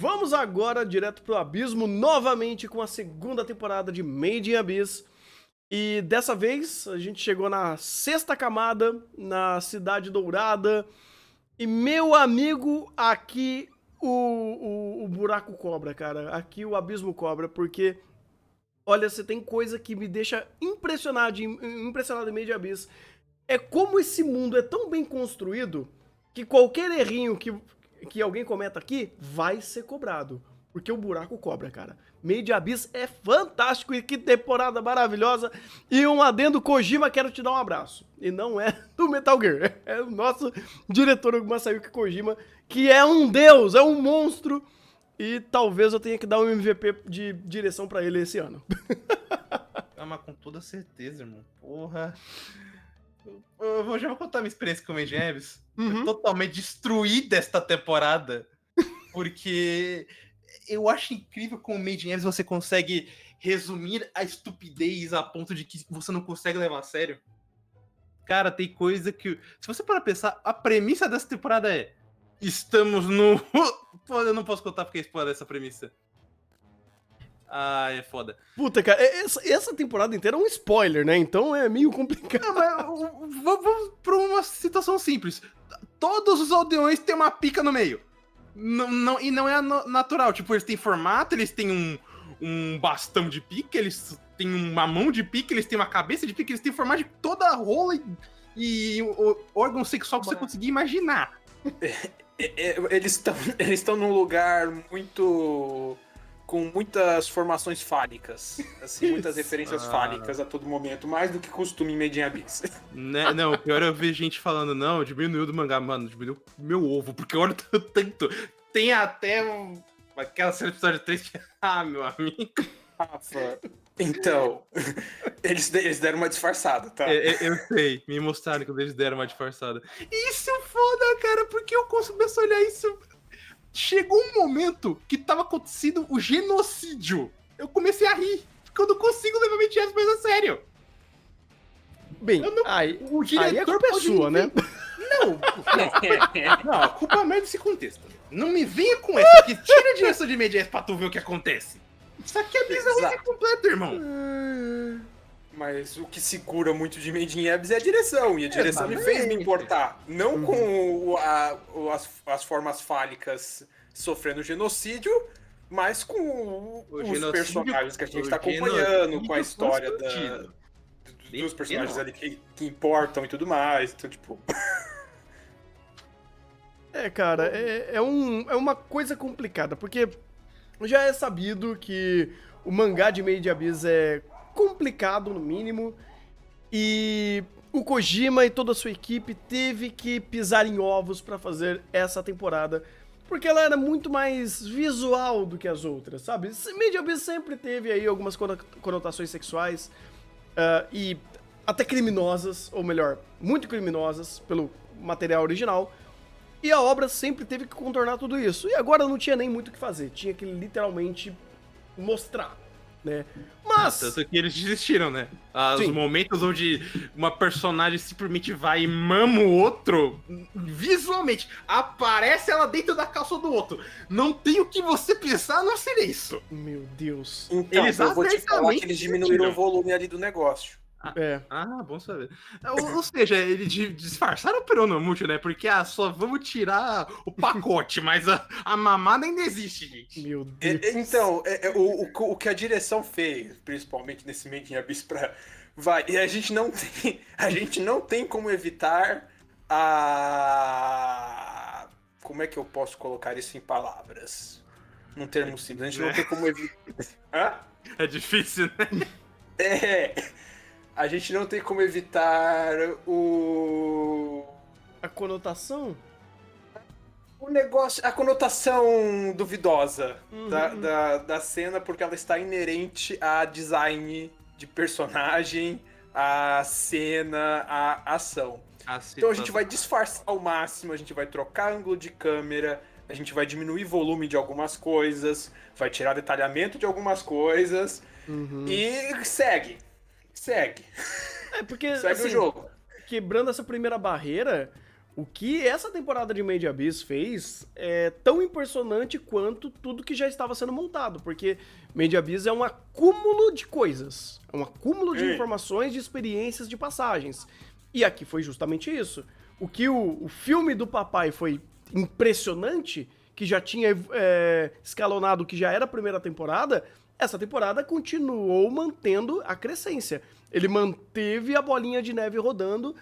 vamos agora direto pro Abismo, novamente com a segunda temporada de Made in Abyss. E dessa vez a gente chegou na sexta camada, na Cidade Dourada. E meu amigo, aqui o buraco cobra, cara. Aqui o abismo cobra, porque, olha, você tem coisa que me deixa impressionado em Made in Abyss. É como esse mundo é tão bem construído que qualquer errinho que alguém cometa aqui vai ser cobrado. Porque o buraco cobra, cara. Made in Abyss é fantástico e que temporada maravilhosa. E um adendo, Kojima, quero te dar um abraço. E não é do Metal Gear, é o nosso diretor Masayuki Kojima, que é um deus, é um monstro. E talvez eu tenha que dar um MVP de direção pra ele esse ano. Ah, mas com toda certeza, irmão. Porra. Já vou contar minha experiência com o Made in Abyss. Foi totalmente destruída esta temporada. Porque eu acho incrível como o Made in Abyss você consegue resumir a estupidez a ponto de que você não consegue levar a sério. Cara, tem coisa que... Se você parar pra pensar, a premissa dessa temporada é... Estamos no... Pô, eu não posso contar porque é spoiler essa premissa. Ah, é foda. Puta, cara, essa temporada inteira é um spoiler, né? Então é meio complicado. Não, mas vamos pra uma situação simples. Todos os aldeões têm uma pica no meio. E não é natural. Tipo, eles têm formato, eles têm um bastão de pique, eles têm uma mão de pique, eles têm uma cabeça de pique, eles têm formato de toda a rola e órgão sexual que você conseguir imaginar. Eles estão num lugar muito... com muitas formações fálicas, assim, muitas referências fálicas a todo momento, mais do que costume em Made in Abyss. Né? Não, o pior é eu ver gente falando, não, diminuiu do mangá, mano, diminuiu meu ovo, porque olha tanto. Tem até aquela série episódio 3 que... Ah, meu amigo. Rafa, então, eles deram uma disfarçada, tá? Eu sei, me mostraram quando eles deram uma disfarçada. Isso é foda, cara, porque eu começo a olhar isso... Chegou um momento que tava acontecendo o genocídio. Eu comecei a rir, porque eu não consigo levar Made in Abyss mais a sério. Bem, O diretor aí a culpa é sua, né? Não, a culpa é mais desse contexto. Não me venha com essa, que tira a direção de Made in Abyss pra tu ver o que acontece. Isso aqui é bizarro completo, irmão. Mas o que segura muito de Made in Abyss é a direção, e a direção me fez me importar. Não com as formas fálicas sofrendo genocídio, mas com os personagens que a gente tá acompanhando, com a história dos personagens ali que importam e tudo mais. Então, tipo... Cara, é uma coisa complicada, porque já é sabido que o mangá de Made in Abyss é complicado, no mínimo, e o Kojima e toda a sua equipe teve que pisar em ovos pra fazer essa temporada, porque ela era muito mais visual do que as outras, sabe? Made in Abyss sempre teve aí algumas conotações sexuais e até criminosas, ou melhor, muito criminosas pelo material original, e a obra sempre teve que contornar tudo isso, e agora não tinha nem muito o que fazer, tinha que literalmente mostrar, né? Mas... Tanto que eles desistiram, né? Os momentos onde uma personagem simplesmente vai e mama o outro, visualmente, aparece ela dentro da calça do outro. Não tem o que você pensar a não ser isso. Meu Deus. Então, eu vou te falar que eles diminuíram o volume ali do negócio. Bom saber. Ou seja, eles disfarçaram o peronomútil, né? Porque só vamos tirar o pacote, mas a mamada ainda existe, gente. Meu Deus. Então, o que a direção fez, principalmente nesse Made in Abyss, e a gente não tem como evitar a... Como é que eu posso colocar isso em palavras? Num termo simples. A gente não tem como evitar... É difícil, né? A gente não tem como evitar a conotação? O negócio, a conotação duvidosa da cena, porque ela está inerente a design de personagem, a cena, a ação. Então a gente vai disfarçar ao máximo, a gente vai trocar ângulo de câmera, a gente vai diminuir volume de algumas coisas, vai tirar detalhamento de algumas coisas e segue. Porque, segue assim, o jogo. Quebrando essa primeira barreira, O que essa temporada de Made in Abyss fez é tão impressionante quanto tudo que já estava sendo montado, porque Made in Abyss é um acúmulo de coisas, é um acúmulo de informações, de experiências, de passagens. E aqui foi justamente isso. O que o filme do papai foi impressionante, que já tinha escalonado o que já era a primeira temporada, essa temporada continuou mantendo a crescência. Ele manteve a bolinha de neve rodando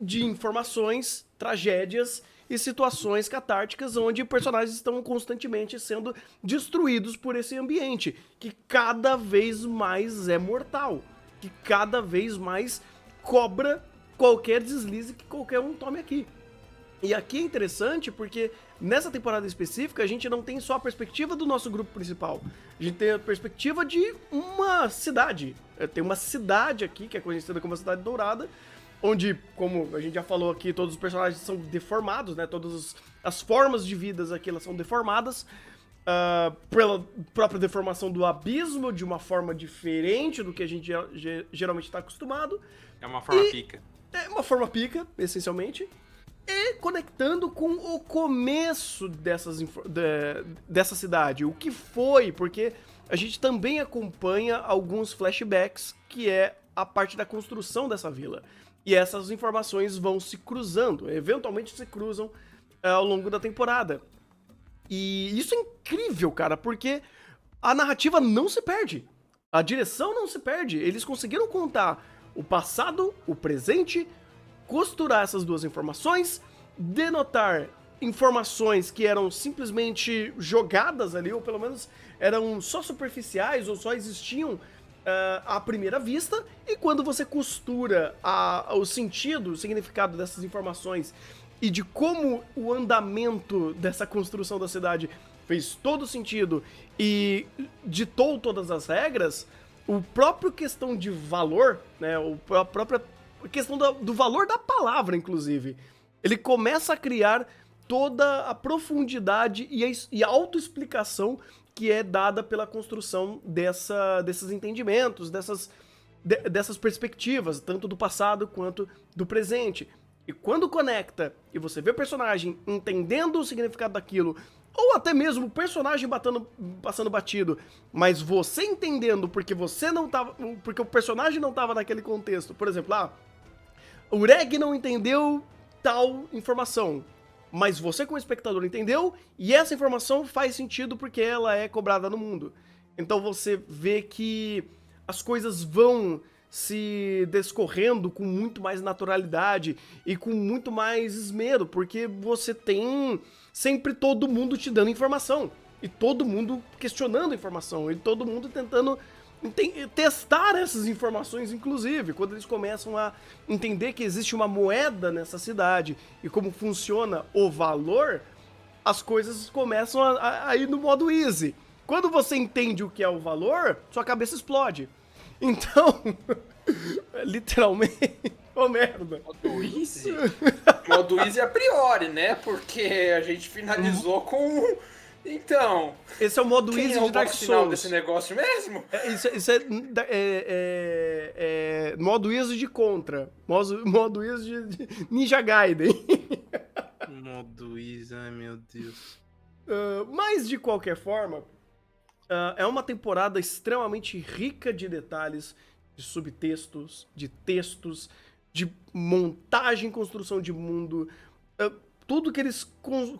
de informações, tragédias e situações catárticas onde personagens estão constantemente sendo destruídos por esse ambiente, que cada vez mais é mortal, que cada vez mais cobra qualquer deslize que qualquer um tome aqui. E aqui é interessante porque nessa temporada específica a gente não tem só a perspectiva do nosso grupo principal, a gente tem a perspectiva de uma cidade. Tem uma cidade aqui que é conhecida como a Cidade Dourada, onde, como a gente já falou aqui, todos os personagens são deformados, né? Todas as formas de vidas aqui elas são deformadas pela própria deformação do abismo, de uma forma diferente do que a gente geralmente está acostumado. É uma forma pica. É uma forma pica, essencialmente. E conectando com o começo dessa cidade, o que foi, porque a gente também acompanha alguns flashbacks, que é a parte da construção dessa vila. E essas informações vão se cruzando, eventualmente se cruzam ao longo da temporada. E isso é incrível, cara, porque a narrativa não se perde. A direção não se perde. Eles conseguiram contar o passado, o presente, costurar essas duas informações, denotar informações que eram simplesmente jogadas ali, ou pelo menos eram só superficiais, ou só existiam à primeira vista, e quando você costura o sentido, o significado dessas informações e de como o andamento dessa construção da cidade fez todo sentido e ditou todas as regras, o próprio questão de valor, né, a própria questão do valor da palavra, inclusive, ele começa a criar toda a profundidade e a autoexplicação que é dada pela construção desses entendimentos, dessas perspectivas, tanto do passado quanto do presente. E quando conecta e você vê o personagem entendendo o significado daquilo, ou até mesmo o personagem passando batido, mas você entendendo porque porque o personagem não estava naquele contexto. Por exemplo, o Reg não entendeu tal informação, mas você como espectador entendeu, e essa informação faz sentido porque ela é cobrada no mundo. Então você vê que as coisas vão se descorrendo com muito mais naturalidade e com muito mais esmero, porque você tem sempre todo mundo te dando informação, e todo mundo questionando a informação, e todo mundo tentando testar essas informações, inclusive, quando eles começam a entender que existe uma moeda nessa cidade e como funciona o valor, as coisas começam a ir no modo easy. Quando você entende o que é o valor, sua cabeça explode. Então, literalmente, merda. Modo easy? Modo easy a priori, né? Porque a gente finalizou com... Então... Esse é o modo easy de Dark Souls. Desse negócio mesmo? Isso é modo easy de Contra. Modo easy de Ninja Gaiden. Modo easy, ai meu Deus. Mas, de qualquer forma, é uma temporada extremamente rica de detalhes, de subtextos, de textos, de montagem e construção de mundo. Tudo que eles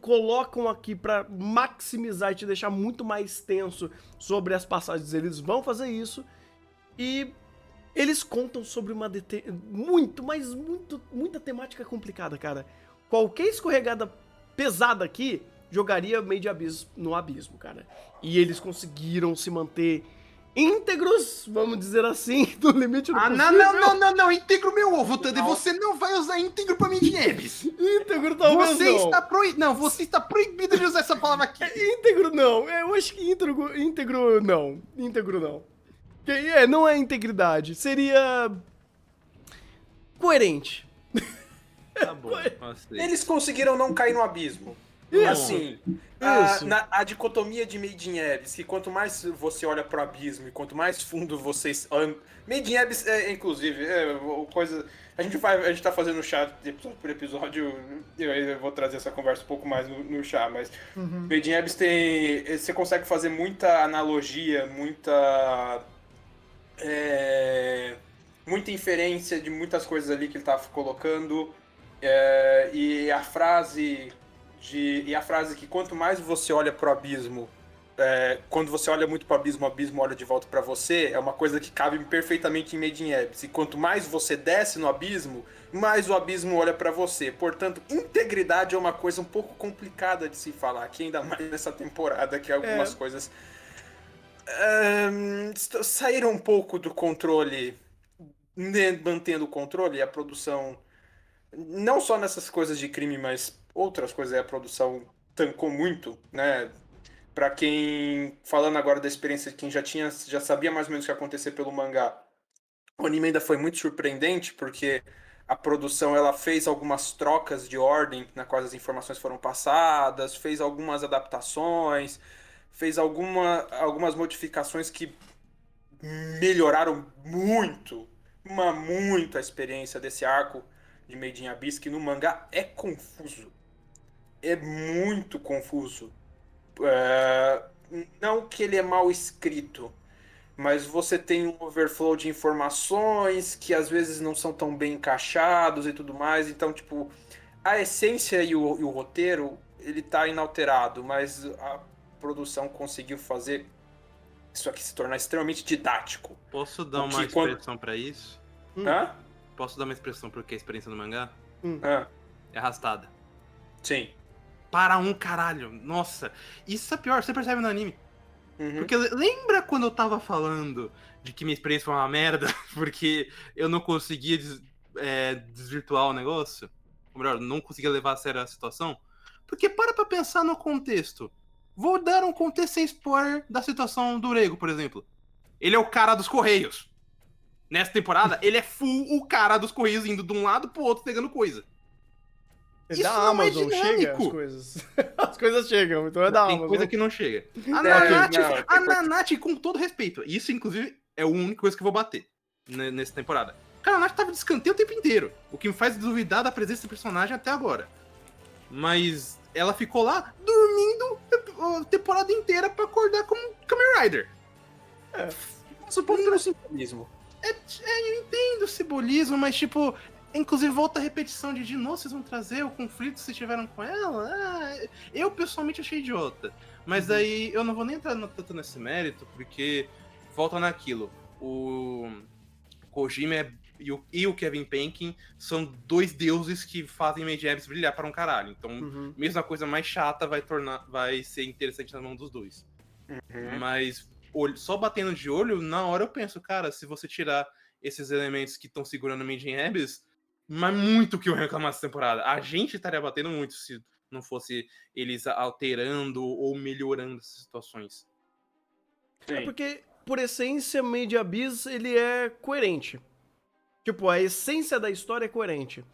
colocam aqui pra maximizar e te deixar muito mais tenso sobre as passagens, eles vão fazer isso. E eles contam sobre muita temática complicada, cara. Qualquer escorregada pesada aqui jogaria Made in Abyss no abismo, cara. E eles conseguiram se manter íntegros, vamos dizer assim, do limite do possível. Não, íntegro meu ovo, Thunder, você não vai usar íntegro pra Made in Abyss. Íntegro talvez você está proibido de usar essa palavra aqui. Íntegro não, eu acho que íntegro não. Não é integridade, seria coerente. Tá bom, Eles conseguiram não cair no abismo. Assim, Isso. a dicotomia de Made in Abyss, que quanto mais você olha pro abismo e quanto mais fundo vocês... Made in Abyss, inclusive, coisa... A gente tá fazendo chá de episódio por episódio, eu vou trazer essa conversa um pouco mais no chá, mas Made in Abyss tem... Você consegue fazer muita analogia, muita inferência de muitas coisas ali que ele tá colocando, e a frase que quanto mais você olha pro abismo, quando você olha muito pro abismo, o abismo olha de volta pra você, é uma coisa que cabe perfeitamente em Made in Abyss. E quanto mais você desce no abismo, mais o abismo olha pra você. Portanto, integridade é uma coisa um pouco complicada de se falar aqui, ainda mais nessa temporada, que algumas coisas saíram um pouco do controle, mantendo o controle, a produção, não só nessas coisas de crime, mas outras coisas, a produção tancou muito, né? Pra quem, falando agora da experiência de quem já sabia mais ou menos o que ia acontecer pelo mangá, o anime ainda foi muito surpreendente, porque a produção ela fez algumas trocas de ordem na quais as informações foram passadas, fez algumas adaptações, fez algumas modificações que melhoraram muito, muito a experiência desse arco de Made in Abyss, que no mangá é confuso. É muito confuso. Não que ele é mal escrito, mas você tem um overflow de informações que às vezes não são tão bem encaixados e tudo mais. Então, tipo, a essência e o roteiro, ele tá inalterado, mas a produção conseguiu fazer isso aqui se tornar extremamente didático. Posso dar O que uma expressão pra isso? Hã? Posso dar uma expressão porque a experiência no mangá Hã? é arrastada. Sim. Para um caralho. Nossa, isso é pior, você percebe no anime. Uhum. Porque lembra quando eu tava falando de que minha experiência foi uma merda porque eu não conseguia desvirtuar o negócio? Ou melhor, não conseguia levar a sério a situação? Porque pra pensar no contexto. Vou dar um contexto sem spoiler da situação do Urego, por exemplo. Ele é o cara dos Correios. Nessa temporada, ele é full o cara dos Correios indo de um lado pro outro pegando coisa. É Isso da não é Amazon, chega as dinâmico. coisas. As coisas chegam, então é da Tem Amazon. coisa que não chega. não, A Nanate, com todo respeito, isso inclusive é a única coisa que eu vou bater nessa temporada. Cara, a Nanate tava de escanteio o tempo inteiro, o que me faz duvidar da presença do personagem até agora. Mas ela ficou lá dormindo a temporada inteira pra acordar como Kamen Rider. Mas o ponto é o simbolismo. Eu entendo o simbolismo, mas tipo, inclusive volta a repetição de novo, vocês vão trazer o conflito que vocês tiveram com ela? Eu pessoalmente achei idiota. Mas daí eu não vou nem entrar tanto nesse mérito, porque volta naquilo. O Kojima e o Kevin Penkin são dois deuses que fazem Made in Abyss brilhar para um caralho. Então, mesmo a coisa mais chata vai ser interessante na mão dos dois. Mas só batendo de olho, na hora eu penso, cara, se você tirar esses elementos que estão segurando o Made in Abyss, mas muito que eu reclamar dessa temporada. A gente estaria batendo muito se não fosse eles alterando ou melhorando essas situações. É porque, por essência, Made in Abyss, ele é coerente. Tipo, a essência da história é coerente.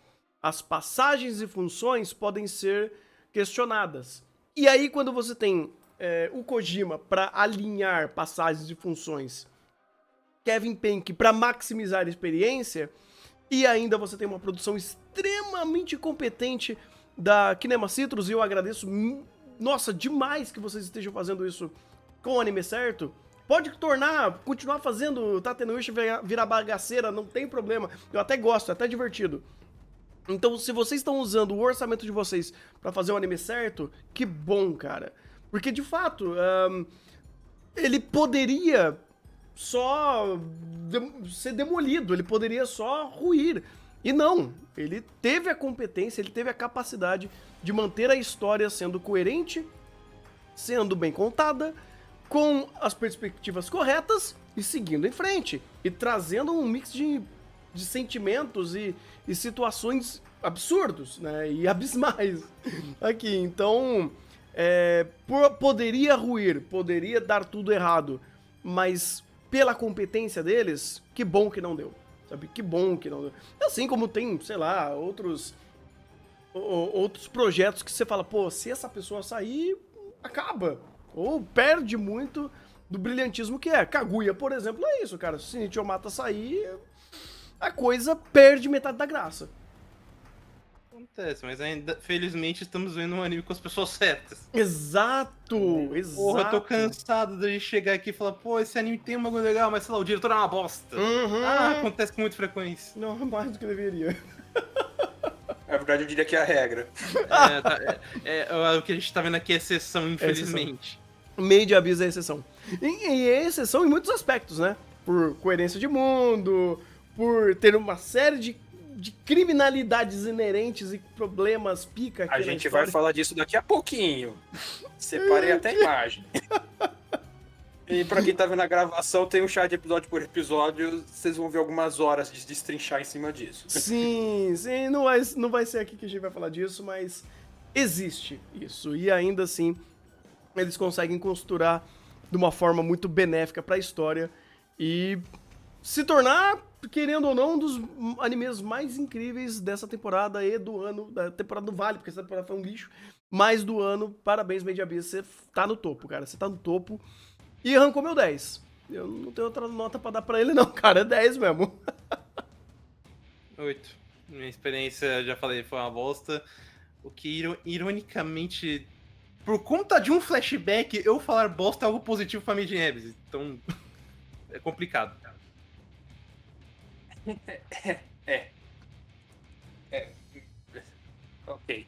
As passagens e funções podem ser questionadas. E aí, quando você tem o Kojima para alinhar passagens e funções, Kevin Penk para maximizar a experiência, e ainda você tem uma produção extremamente competente da Kinema Citrus, e eu agradeço, nossa, demais que vocês estejam fazendo isso com o anime certo. Pode continuar fazendo Tatenuishi virar bagaceira, não tem problema. Eu até gosto, é até divertido. Então, se vocês estão usando o orçamento de vocês pra fazer o anime certo, que bom, cara. Porque, de fato, ele poderia só ser demolido, ele poderia só ruir. E não, ele teve a competência, ele teve a capacidade de manter a história sendo coerente, sendo bem contada, com as perspectivas corretas e seguindo em frente. E trazendo um mix de sentimentos e situações absurdos, né? E abismais aqui. Então, poderia ruir, poderia dar tudo errado, mas pela competência deles, que bom que não deu. Sabe? Que bom que não deu. Assim como tem, sei lá, outros outros projetos que você fala, pô, se essa pessoa sair, acaba. Ou perde muito do brilhantismo que é. Kaguya, por exemplo, é isso, cara. Se o Shinichi Omata sair, a coisa perde metade da graça. Acontece, mas ainda, felizmente, estamos vendo um anime com as pessoas certas. Exato, Porra, eu tô cansado de chegar aqui e falar, pô, esse anime tem um bagulho legal, mas sei lá, o diretor é uma bosta. Acontece com muita frequência. Não, mais do que deveria. Na verdade, eu diria que é a regra. O que a gente tá vendo aqui é exceção, infelizmente. Made Abyss é exceção. E é exceção em muitos aspectos, né? Por coerência de mundo, por ter uma série de criminalidades inerentes e problemas pica aqui A gente vai falar disso daqui a pouquinho. Separei até a imagem. E pra quem tá vendo a gravação, tem um chat episódio por episódio, vocês vão ver algumas horas de destrinchar em cima disso. Sim, não vai ser aqui que a gente vai falar disso, mas existe isso. E ainda assim, eles conseguem costurar de uma forma muito benéfica pra história e se tornar, querendo ou não, um dos animes mais incríveis dessa temporada e do ano, da temporada do Vale, porque essa temporada foi um lixo, mas do ano. Parabéns, Made Abyss, você tá no topo, cara, você tá no topo. E arrancou meu 10. Eu não tenho outra nota pra dar pra ele não, cara, é 10 mesmo. 8. Minha experiência, já falei, foi uma bosta. O que, ironicamente, por conta de um flashback, eu falar bosta é algo positivo pra Made in Abyss. Então, é complicado. Ok.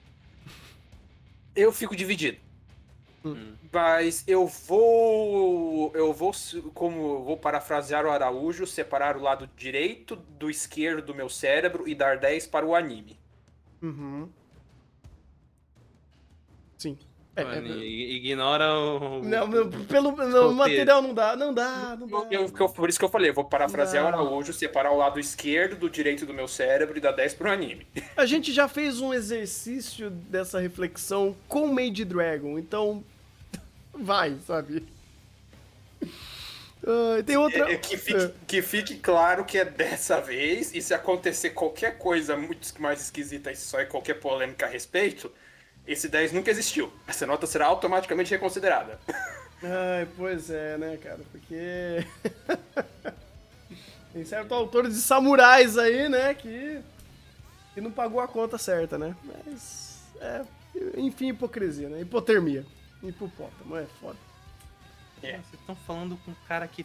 Eu fico dividido. Mas eu vou, como vou parafrasear o Araújo, separar o lado direito do esquerdo do meu cérebro e dar 10 para o anime. Sim. Ignora o... Pelo material não dá. Por isso que eu falei, eu vou parafrasear o Araújo, separar o lado esquerdo do direito do meu cérebro e dar 10 pro anime. A gente já fez um exercício dessa reflexão com Made Dragon, então vai, sabe? Tem outra... Que fique claro que é dessa vez, e se acontecer qualquer coisa muito mais esquisita e só é qualquer polêmica a respeito, esse 10 nunca existiu. Essa nota será automaticamente reconsiderada. Ai, pois é, né, cara? Porque tem certo autor de samurais aí, né, que não pagou a conta certa, né? Mas, enfim, hipocrisia, né? Hipotermia. Hipopótamo, é foda. Vocês estão falando com um cara que